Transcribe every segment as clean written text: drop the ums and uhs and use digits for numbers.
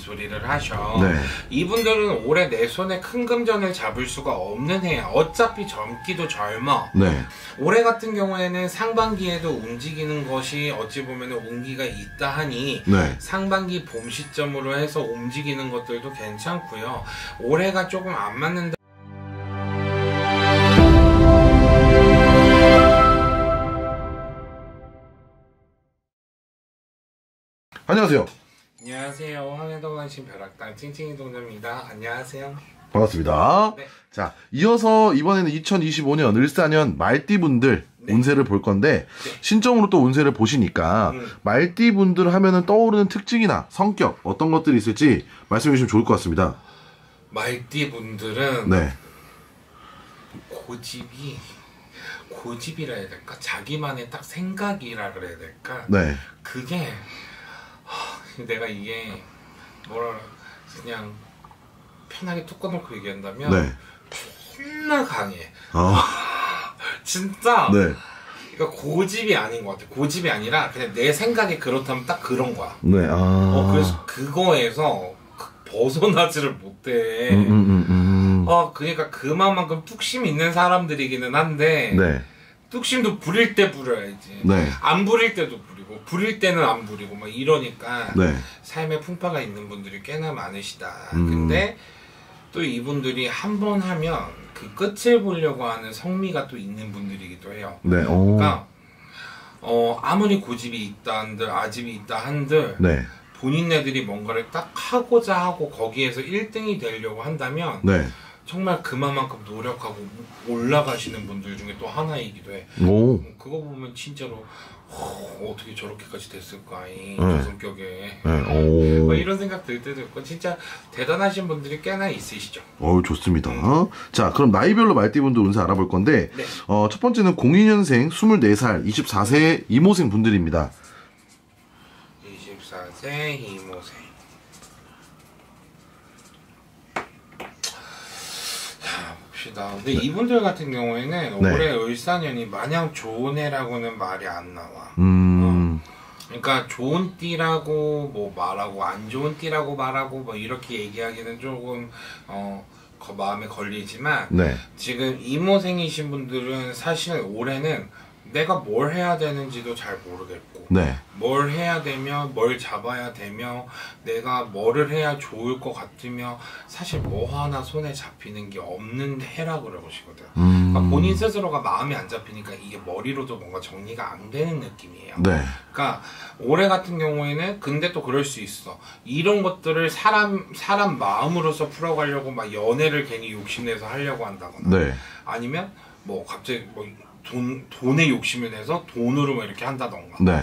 소리를 하셔. 네. 이분들은 올해 내 손에 큰 금전을 잡을 수가 없는 해야. 어차피 젊기도 젊어. 네. 올해 같은 경우에는 상반기에도 움직이는 것이 어찌 보면 운기가 있다 하니 네. 상반기 봄 시점으로 해서 움직이는 것들도 괜찮고요. 올해가 조금 안 맞는다. 안녕하세요. 안녕하세요. 황해동안신 벼락당 찡찡이 동자입니다. 안녕하세요. 반갑습니다. 네. 자, 이어서 이번에는 2025년 을사년 말띠분들 네. 운세를 볼 건데 네. 신점으로 또 운세를 보시니까 말띠분들 하면은 떠오르는 특징이나 성격 어떤 것들이 있을지 말씀해 주시면 좋을 것 같습니다. 말띠 분들은 네. 고집이라 해야 될까? 자기만의 딱 생각이라 그래야 될까? 네. 그게 내가 이게 뭐라 그냥 편하게 툭 꺼놓고 얘기한다면 네. 존나 강해. 아. 진짜. 네. 그러니까 고집이 아닌 것 같아. 고집이 아니라 그냥 내 생각이 그렇다면 딱 그런 거야. 네. 아. 그래서 그거에서 벗어나지를 못해. 그러니까 그만큼 뚝심 있는 사람들이기는 한데 네. 뚝심도 부릴 때 부려야지. 네. 안 부릴 때도 부리고 부릴 때는 안 부리고 막 이러니까 네. 삶에 풍파가 있는 분들이 꽤나 많으시다. 근데 또 이분들이 한 번 하면 그 끝을 보려고 하는 성미가 또 있는 분들이기도 해요. 네. 그러니까 아무리 고집이 있다 한들 아집이 있다 한들 네. 본인네들이 뭔가를 딱 하고자 하고 거기에서 1등이 되려고 한다면 네. 정말 그만큼 노력하고 올라가시는 분들 중에 또 하나이기도 해. 오. 그거 보면 진짜로 어떻게 저렇게까지 됐을까 이 네. 성격에. 네. 오. 뭐 이런 생각 들 때도 있고 진짜 대단하신 분들이 꽤나 있으시죠. 좋습니다. 자, 그럼 나이별로 말띠분들 운세 알아볼 건데 네. 첫 번째는 02년생 24살 24세 이모생 분들입니다. 24세 이모생. 봅시다. 근데 이분들 같은 경우에는 네. 올해 을사년이 마냥 좋은 해라고는 말이 안 나와. 그러니까 좋은 띠라고 뭐 말하고 안 좋은 띠라고 말하고 뭐 이렇게 얘기하기는 조금 마음에 걸리지만 네. 지금 이모생이신 분들은 사실 올해는 내가 뭘 해야 되는지도 잘 모르겠고 네. 뭘 해야 되며 뭘 잡아야 되며 내가 뭐를 해야 좋을 것 같으며 사실 뭐 하나 손에 잡히는 게 없는 해라 그러시거든. 그러니까 본인 스스로가 마음이 안 잡히니까 이게 머리로도 뭔가 정리가 안 되는 느낌이에요. 네. 그러니까 올해 같은 경우에는 근데 또 그럴 수 있어. 이런 것들을 사람 마음으로서 풀어가려고 막 연애를 괜히 욕심내서 하려고 한다거나 네. 아니면 뭐 갑자기 뭐 돈에 욕심을 내서 돈으로 뭐 이렇게 한다던가. 네.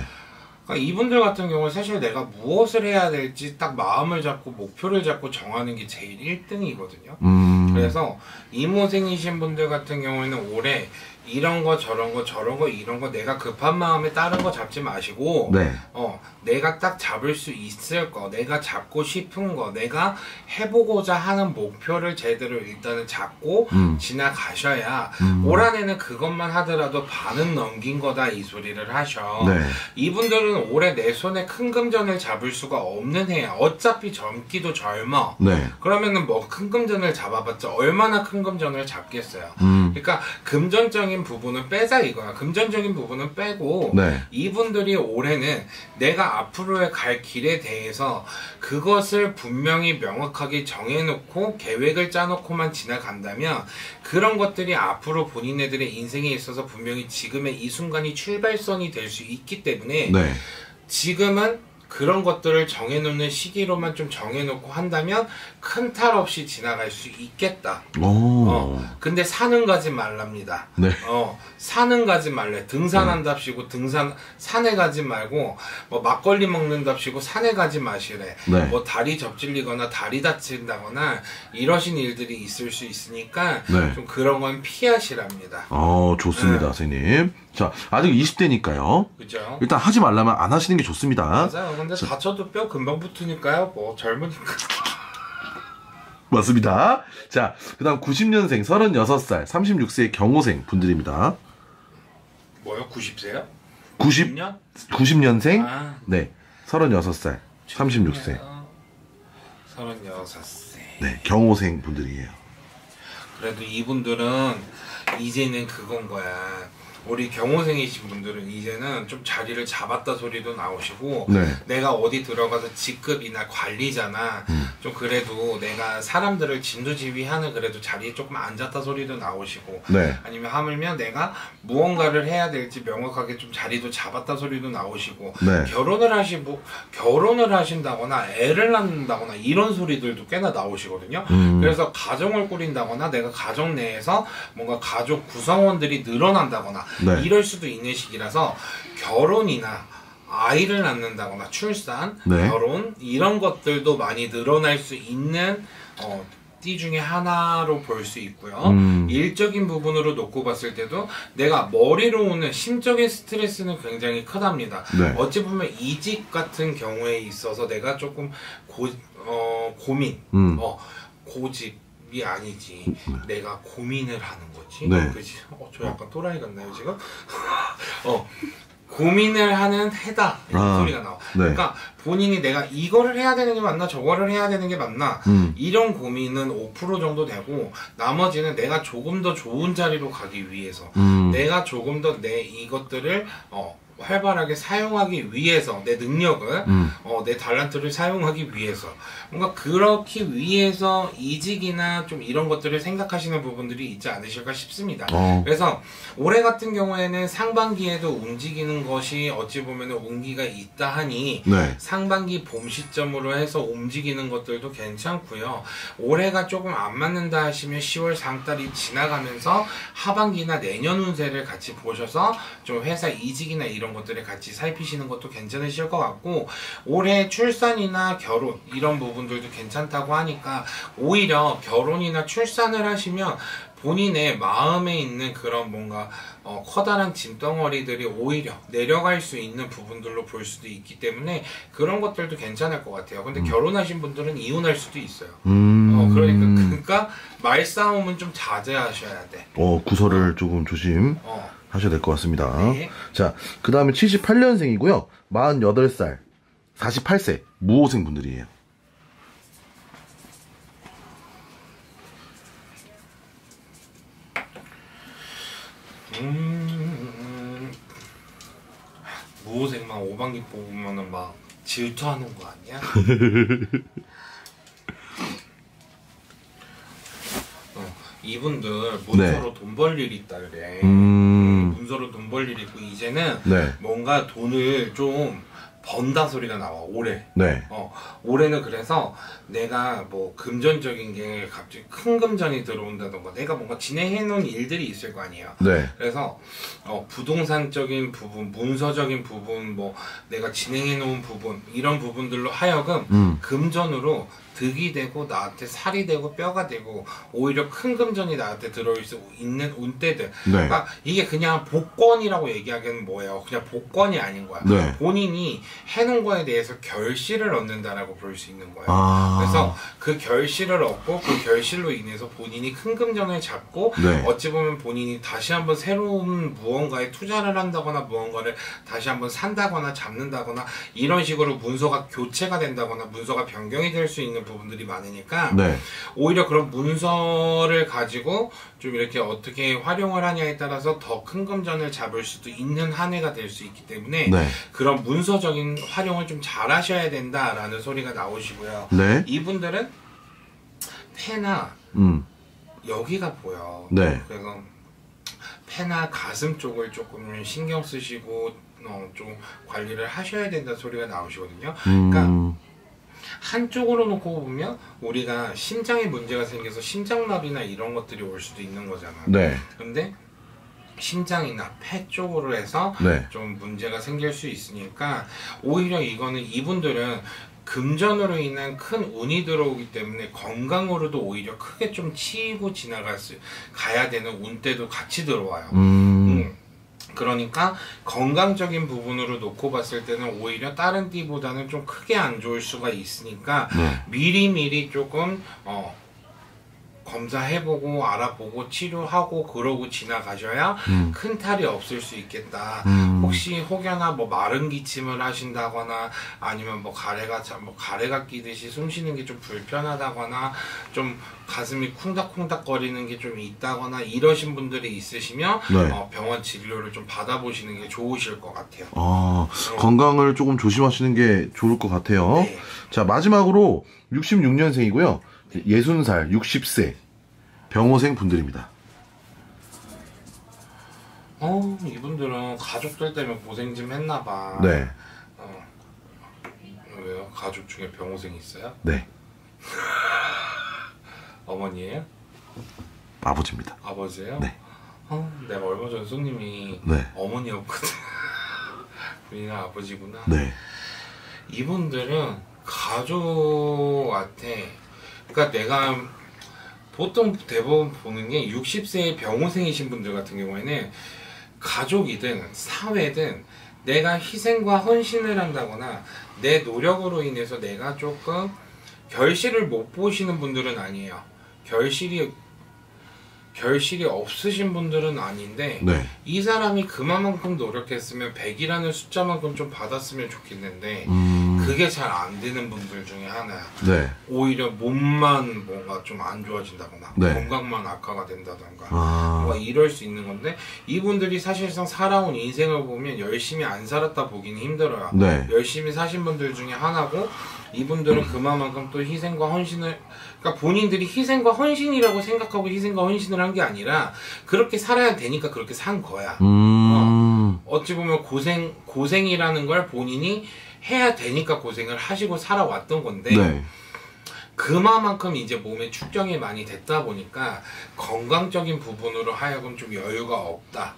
그러니까 이분들 같은 경우는 사실 내가 무엇을 해야 될지 딱 마음을 잡고 목표를 잡고 정하는 게 제일 1등이거든요. 그래서 이모생이신 분들 같은 경우에는 올해 이런 거 저런 거 이런 거 내가 급한 마음에 다른 거 잡지 마시고 네. 내가 딱 잡을 수 있을 거 내가 잡고 싶은 거 내가 해보고자 하는 목표를 제대로 일단은 잡고 지나가셔야 올 한해는 그것만 하더라도 반은 넘긴 거다 이 소리를 하셔. 네. 이분들은 올해 내 손에 큰 금전을 잡을 수가 없는 해야. 어차피 젊기도 젊어. 네. 그러면은 뭐 큰 금전을 잡아봤자 얼마나 큰 금전을 잡겠어요. 그러니까 금전적인 부분은 빼자 이거야. 금전적인 부분은 빼고 네. 이분들이 올해는 내가 앞으로의 갈 길에 대해서 그것을 분명히 명확하게 정해놓고 계획을 짜놓고만 지나간다면 그런 것들이 앞으로 본인네들의 인생에 있어서 분명히 지금의 이 순간이 출발선이 될 수 있기 때문에 네. 지금은 그런 것들을 정해놓는 시기로만 좀 정해놓고 한다면 큰 탈 없이 지나갈 수 있겠다. 근데 사는 가지 말랍니다. 네. 사는 가지 말래. 등산한답시고 산에 가지 말고 뭐 막걸리 먹는답시고 산에 가지 마시래. 네. 뭐 다리 접질리거나 다리 다친다거나 이러신 일들이 있을 수 있으니까 네. 좀 그런 건 피하시랍니다. 좋습니다, 선생님. 자, 아직 20대니까요. 그죠? 일단 하지 말라면 안 하시는 게 좋습니다. 맞아요. 근데 다쳐도 뼈 금방 붙으니까요. 뭐 젊으니까. 맞습니다. 자, 그 다음 90년생 36살 36세의 경호생 분들입니다. 뭐요? 90세요? 90년생? 아. 네. 36살 36세. 36세. 네, 경호생 분들이에요. 그래도 이분들은 이제는 그건 거야. 우리 경호생이신 분들은 이제는 좀 자리를 잡았다 소리도 나오시고, 네. 내가 어디 들어가서 직급이나 관리잖아. 좀 그래도 내가 사람들을 진두지휘하는 그래도 자리에 조금 앉았다 소리도 나오시고, 네. 아니면 하물며 내가 무언가를 해야 될지 명확하게 좀 자리도 잡았다 소리도 나오시고, 네. 결혼을 하신다거나 애를 낳는다거나 이런 소리들도 꽤나 나오시거든요. 그래서 가정을 꾸린다거나 내가 가정 내에서 뭔가 가족 구성원들이 늘어난다거나 네. 이럴 수도 있는 시기라서 결혼이나 아이를 낳는다거나 출산, 네. 결혼 이런 것들도 많이 늘어날 수 있는 띠 중에 하나로 볼 수 있고요. 일적인 부분으로 놓고 봤을 때도 내가 머리로 오는 심적인 스트레스는 굉장히 크답니다. 네. 어찌 보면 이직 같은 경우에 있어서 내가 조금 고민, 고집이 아니지. 내가 고민을 하는 거지. 네. 그치? 저 약간 또라이 같나요 지금? 고민을 하는 해다 이런 소리가 나와. 네. 그러니까 본인이 내가 이거를 해야 되는 게 맞나 저거를 해야 되는 게 맞나 이런 고민은 5% 정도 되고, 나머지는 내가 조금 더 좋은 자리로 가기 위해서 내가 조금 더 내 이것들을 활발하게 사용하기 위해서 내 능력을 내 달란트를 사용하기 위해서 뭔가 그렇기 위해서 이직이나 좀 이런 것들을 생각하시는 부분들이 있지 않으실까 싶습니다. 그래서 올해 같은 경우에는 상반기에도 움직이는 것이 어찌 보면 운기가 있다 하니 네. 상반기 봄 시점으로 해서 움직이는 것들도 괜찮고요. 올해가 조금 안 맞는다 하시면 10월 상달이 지나가면서 하반기나 내년 운세를 같이 보셔서 좀 회사 이직이나 이런 것들을 같이 살피시는 것도 괜찮으실 것 같고, 올해 출산이나 결혼 이런 부분들도 괜찮다고 하니까 오히려 결혼이나 출산을 하시면 본인의 마음에 있는 그런 뭔가 커다란 짐덩어리들이 오히려 내려갈 수 있는 부분들로 볼 수도 있기 때문에 그런 것들도 괜찮을 것 같아요. 근데 결혼하신 분들은 이혼할 수도 있어요. 그러니까 말싸움은 좀 자제하셔야 돼. 구설을 조금 조심 하셔야 될 것 같습니다. 네. 자, 그 다음에 78년생이고요. 48살, 48세, 무호생 분들이에요. 무호생만 5반기 뽑으면은 막 질투하는 거 아니야? 이분들 문서로 돈 벌 일이 있다 그래. 문서로 돈 벌 일이 있고 이제는 네. 뭔가 돈을 좀 번다 소리가 나와 올해. 네. 올해는 그래서 내가 뭐 금전적인 게 갑자기 큰 금전이 들어온다던가 내가 뭔가 진행해 놓은 일들이 있을 거 아니에요. 네. 그래서 부동산적인 부분, 문서적인 부분, 뭐 내가 진행해 놓은 부분 이런 부분들로 하여금 금전으로 득이 되고 나한테 살이 되고 뼈가 되고 오히려 큰 금전이 나한테 들어올 수 있는 운대들. 네. 그러니까 이게 그냥 복권이라고 얘기하기는 뭐예요. 그냥 복권이 아닌 거야. 네. 본인이 해놓은 거에 대해서 결실을 얻는다라고 볼 수 있는 거예요. 그래서 그 결실을 얻고 그 결실로 인해서 본인이 큰 금전을 잡고 네. 어찌 보면 본인이 다시 한번 새로운 무언가에 투자를 한다거나 무언가를 다시 한번 산다거나 잡는다거나 이런 식으로 문서가 교체가 된다거나 문서가 변경이 될 수 있는 부분들이 많으니까 네. 오히려 그런 문서를 가지고 좀 이렇게 어떻게 활용을 하냐에 따라서 더 큰 금전을 잡을 수도 있는 한 해가 될 수 있기 때문에 네. 그런 문서적인 활용을 좀 잘 하셔야 된다라는 소리가 나오시고요. 네. 이분들은 폐나 여기가 보여. 네. 그래서 폐나 가슴 쪽을 조금 신경 쓰시고 좀 관리를 하셔야 된다 소리가 나오시거든요. 그러니까 한쪽으로 놓고 보면 우리가 심장에 문제가 생겨서 심장마비나 이런 것들이 올 수도 있는 거잖아. 네. 근데 심장이나 폐 쪽으로 해서 네. 좀 문제가 생길 수 있으니까 오히려 이거는 이분들은 금전으로 인한 큰 운이 들어오기 때문에 건강으로도 오히려 크게 좀 치이고 가야 되는 운때도 같이 들어와요. 그러니까 건강적인 부분으로 놓고 봤을 때는 오히려 다른 띠보다는 좀 크게 안 좋을 수가 있으니까 네. 미리미리 조금 검사해보고 알아보고 치료하고 그러고 지나가셔야 큰 탈이 없을 수 있겠다. 혹시 혹여나 뭐 마른 기침을 하신다거나 아니면 뭐 가래가 끼듯이 숨 쉬는 게 좀 불편하다거나 좀 가슴이 쿵닥쿵닥 거리는 게 좀 있다거나 이러신 분들이 있으시면 네. 병원 진료를 좀 받아보시는 게 좋으실 것 같아요. 건강을 조금 조심하시는 게 좋을 것 같아요. 네. 자, 마지막으로 66년생이고요. 60살, 60세 병호생 분들입니다. 이분들은 가족들 때문에 고생 좀 했나봐. 네. 왜요? 가족 중에 병호생 있어요? 네. 어머니예요? 아버지입니다. 아버지예요? 네. 내가 얼마 전에 손님이 네. 어머니였거든. 우리가 아버지구나. 네. 이분들은 가족한테, 그러니까 내가 보통 대부분 보는 게 60세의 병호생이신 분들 같은 경우에는 가족이든 사회든 내가 희생과 헌신을 한다거나 내 노력으로 인해서 내가 조금 결실을 못 보시는 분들은 아니에요. 결실이 없으신 분들은 아닌데 네. 이 사람이 그만큼 노력했으면 100이라는 숫자만큼 좀 받았으면 좋겠는데 그게 잘 안 되는 분들 중에 하나야. 네. 오히려 몸만 뭔가 좀 안 좋아진다거나 네. 건강만 악화가 된다던가 아. 뭔가 이럴 수 있는 건데 이분들이 사실상 살아온 인생을 보면 열심히 안 살았다 보기는 힘들어요. 네. 열심히 사신 분들 중에 하나고 이분들은 그만큼 또 희생과 헌신을, 그러니까 본인들이 희생과 헌신이라고 생각하고 희생과 헌신을 한 게 아니라 그렇게 살아야 되니까 그렇게 산 거야. 어찌 보면 고생이라는 걸 본인이 해야 되니까 고생을 하시고 살아왔던 건데 네. 그만큼 이제 몸에 축적이 많이 됐다 보니까 건강적인 부분으로 하여금 좀 여유가 없다.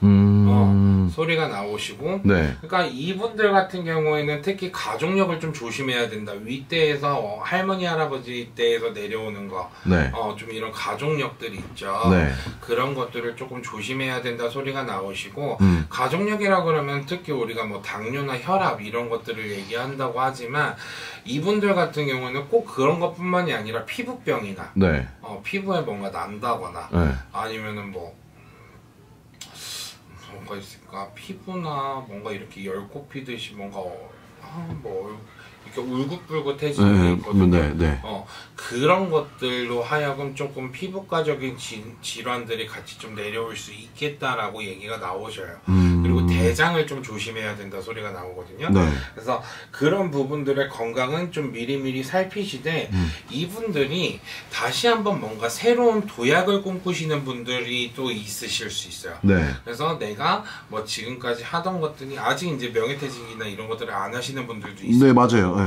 소리가 나오시고 네. 그러니까 이분들 같은 경우에는 특히 가족력을 좀 조심해야 된다. 윗대에서 할머니 할아버지 때에서 내려오는 거 네. 좀 이런 가족력들이 있죠. 네. 그런 것들을 조금 조심해야 된다 소리가 나오시고 가족력이라 그러면 특히 우리가 뭐 당뇨나 혈압 이런 것들을 얘기한다고 하지만 이분들 같은 경우는 꼭 그런 것뿐만이 아니라 피부병이나 네. 피부에 뭔가 난다거나 네. 아니면은 뭔가 있을까? 피부나 뭔가 이렇게 열꽃 피듯이 뭔가 이렇게 울긋불긋해지는 게 있거든요. 네, 네. 그런 것들로 하여금 조금 피부과적인 질환들이 같이 좀 내려올 수 있겠다라고 얘기가 나오셔요. 그리고 대장을 좀 조심해야 된다 소리가 나오거든요. 네. 그래서 그런 부분들의 건강은 좀 미리미리 살피시되 이분들이 다시 한번 뭔가 새로운 도약을 꿈꾸시는 분들이 또 있으실 수 있어요. 네. 그래서 내가 뭐 지금까지 하던 것들이 아직 이제 명예퇴직이나 이런 것들을 안 하시는 분들도 있어요. 네, 맞아요. 네.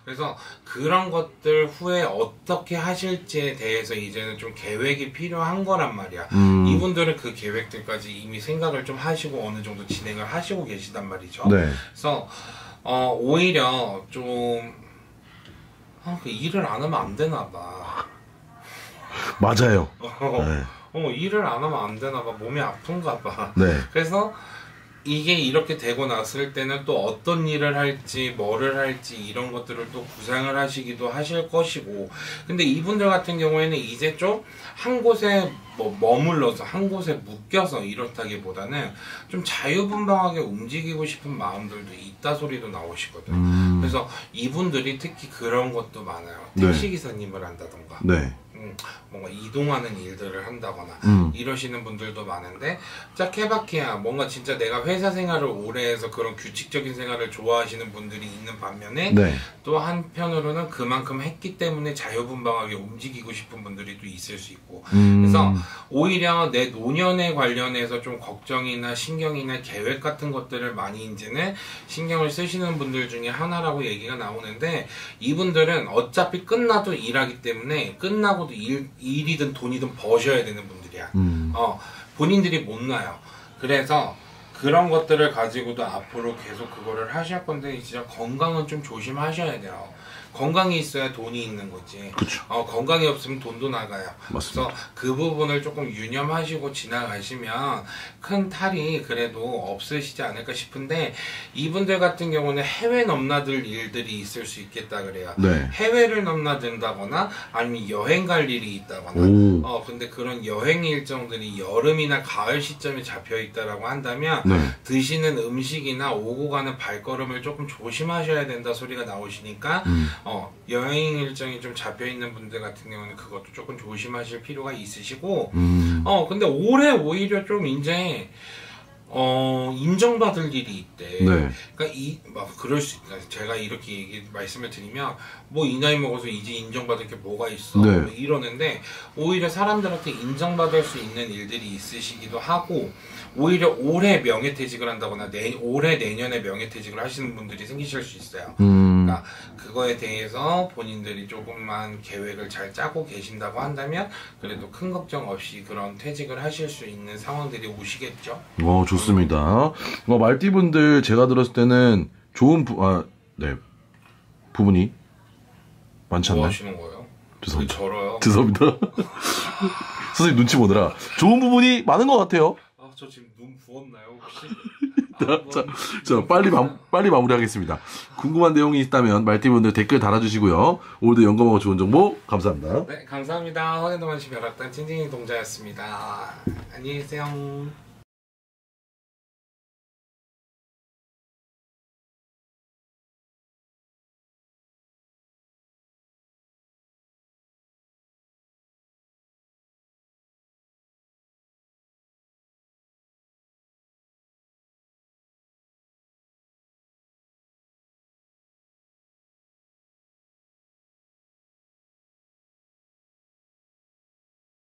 그래서 그런 것들 후에 어떻게 하실지에 대해서 이제는 좀 계획이 필요한 거란 말이야. 이분들은 그 계획들까지 이미 생각을 좀 하시고 어느 정도 진행을 하시고 계시단 말이죠. 네. 그래서 오히려 좀 그 일을 안 하면 안 되나 봐. 맞아요. 네. 일을 안 하면 안 되나 봐. 몸이 아픈가 봐. 네. 그래서 이게 이렇게 되고 났을 때는 또 어떤 일을 할지 뭐를 할지 이런 것들을 또 구상을 하시기도 하실 것이고 근데 이분들 같은 경우에는 이제 좀 한 곳에 머물러서 한 곳에 묶여서 이렇다기보다는 좀 자유분방하게 움직이고 싶은 마음들도 있다 소리도 나오시거든. 그래서 이분들이 특히 그런 것도 많아요. 택시기사님을 한다던가 네. 뭔가 이동하는 일들을 한다거나 이러시는 분들도 많은데 짝해바퀴야 뭔가 진짜 내가 회사 생활을 오래 해서 그런 규칙적인 생활을 좋아하시는 분들이 있는 반면에 네. 또 한편으로는 그만큼 했기 때문에 자유분방하게 움직이고 싶은 분들이 또 있을 수 있고 그래서 오히려 내 노년에 관련해서 좀 걱정이나 신경이나 계획 같은 것들을 많이 이제는 신경을 쓰시는 분들 중에 하나라고 얘기가 나오는데 이분들은 어차피 끝나도 일하기 때문에 끝나고도 일이든 돈이든 버셔야 되는 분들이야. 본인들이 못 나요. 그래서 그런 것들을 가지고도 앞으로 계속 그거를 하실 건데 진짜 건강은 좀 조심하셔야 돼요. 건강이 있어야 돈이 있는 거지. 그쵸. 건강이 없으면 돈도 나가요. 맞습니다. 그래서 그 부분을 조금 유념하시고 지나가시면 큰 탈이 그래도 없으시지 않을까 싶은데, 이분들 같은 경우는 해외 넘나들 일들이 있을 수 있겠다 그래요. 네. 해외를 넘나든다거나 아니면 여행 갈 일이 있다거나. 오. 근데 그런 여행 일정들이 여름이나 가을 시점에 잡혀 있다라고 한다면 네. 드시는 음식이나 오고 가는 발걸음을 조금 조심하셔야 된다 소리가 나오시니까 여행 일정이 좀 잡혀 있는 분들 같은 경우는 그것도 조금 조심하실 필요가 있으시고, 근데 올해 오히려 좀 이제 인정받을 일이 있대. 네. 그러니까 그럴 수 있다. 제가 이렇게 말씀을 드리면, 뭐 이 나이 먹어서 이제 인정받을 게 뭐가 있어. 네. 뭐 이러는데, 오히려 사람들한테 인정받을 수 있는 일들이 있으시기도 하고, 오히려 올해 명예퇴직을 한다거나, 올해 내년에 명예퇴직을 하시는 분들이 생기실 수 있어요. 그러니까 그거에 대해서 본인들이 조금만 계획을 잘 짜고 계신다고 한다면, 그래도 큰 걱정 없이 그런 퇴직을 하실 수 있는 상황들이 오시겠죠. 좋습니다. 말띠분들 제가 들었을 때는 좋은 부분이 많지 않나요? 뭐 하시는 거예요? 죄송합니다. 저러요. 죄송합니다. 선생님 눈치 보느라 좋은 부분이 많은 것 같아요. 저 지금 눈 부었나요 혹시? 자, 빨리 마무리하겠습니다. 궁금한 내용이 있다면 말띠분들 댓글 달아주시고요. 오늘도 연금하고 좋은 정보 감사합니다. 네, 감사합니다. 허네도만시 벼락단 찐찐이 동자였습니다. 안녕히 계세요.